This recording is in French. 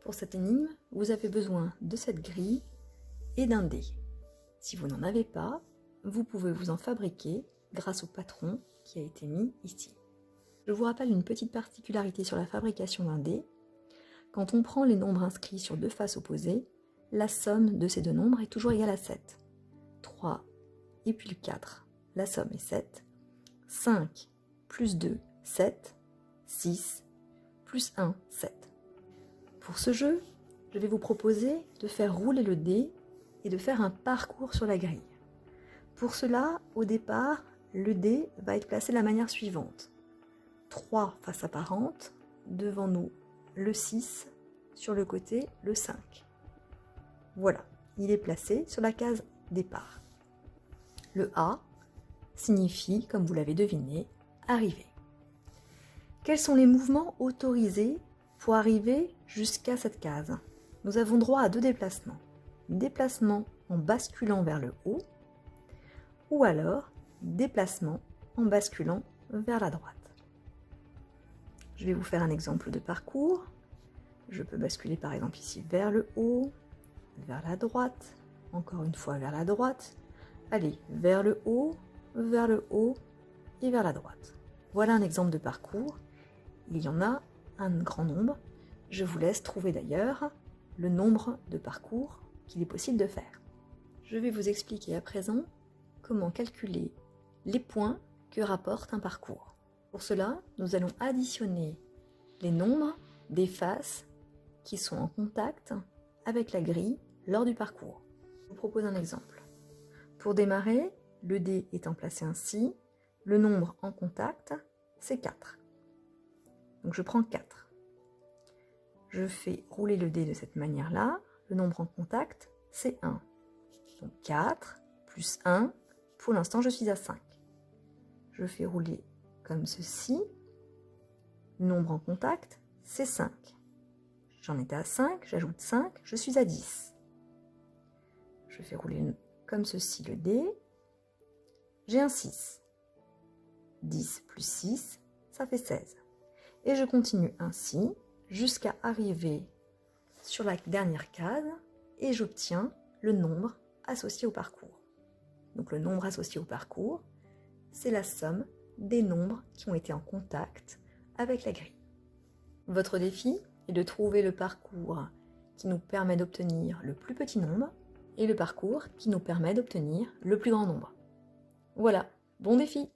Pour cette énigme, vous avez besoin de cette grille et d'un dé. Si vous n'en avez pas, vous pouvez vous en fabriquer grâce au patron qui a été mis ici. Je vous rappelle une petite particularité sur la fabrication d'un dé. Quand on prend les nombres inscrits sur deux faces opposées, la somme de ces deux nombres est toujours égale à 7. 3 et puis le 4, la somme est 7. 5 plus 2, 7. 6 plus 1, 7. Pour ce jeu, je vais vous proposer de faire rouler le dé et de faire un parcours sur la grille. Pour cela, au départ, le dé va être placé de la manière suivante. 3 faces apparentes, devant nous le 6, sur le côté le 5. Voilà, il est placé sur la case départ. Le A signifie, comme vous l'avez deviné, arriver. Quels sont les mouvements autorisés pour arriver jusqu'à cette case? Nous avons droit à 2 déplacements. Déplacement en basculant vers le haut ou alors déplacement en basculant vers la droite. Je vais vous faire un exemple de parcours. Je peux basculer par exemple ici vers le haut, vers la droite, encore une fois vers la droite. Allez, vers le haut et vers la droite. Voilà un exemple de parcours. Il y en a un grand nombre. Je vous laisse trouver d'ailleurs le nombre de parcours qu'il est possible de faire. Je vais vous expliquer à présent comment calculer les points que rapporte un parcours. Pour cela, nous allons additionner les nombres des faces qui sont en contact avec la grille lors du parcours. Je vous propose un exemple. Pour démarrer, le dé étant placé ainsi, le nombre en contact, c'est 4. Donc je prends 4. Je fais rouler le dé de cette manière-là. Le nombre en contact, c'est 1. Donc 4 plus 1, pour l'instant je suis à 5. Je fais rouler comme ceci. Le nombre en contact, c'est 5. J'en étais à 5, j'ajoute 5, je suis à 10. Je fais rouler comme ceci le dé. J'ai un 6. 10 plus 6, ça fait 16. Et je continue ainsi jusqu'à arriver sur la dernière case et j'obtiens le nombre associé au parcours. Donc le nombre associé au parcours, c'est la somme des nombres qui ont été en contact avec la grille. Votre défi est de trouver le parcours qui nous permet d'obtenir le plus petit nombre et le parcours qui nous permet d'obtenir le plus grand nombre. Voilà, bon défi!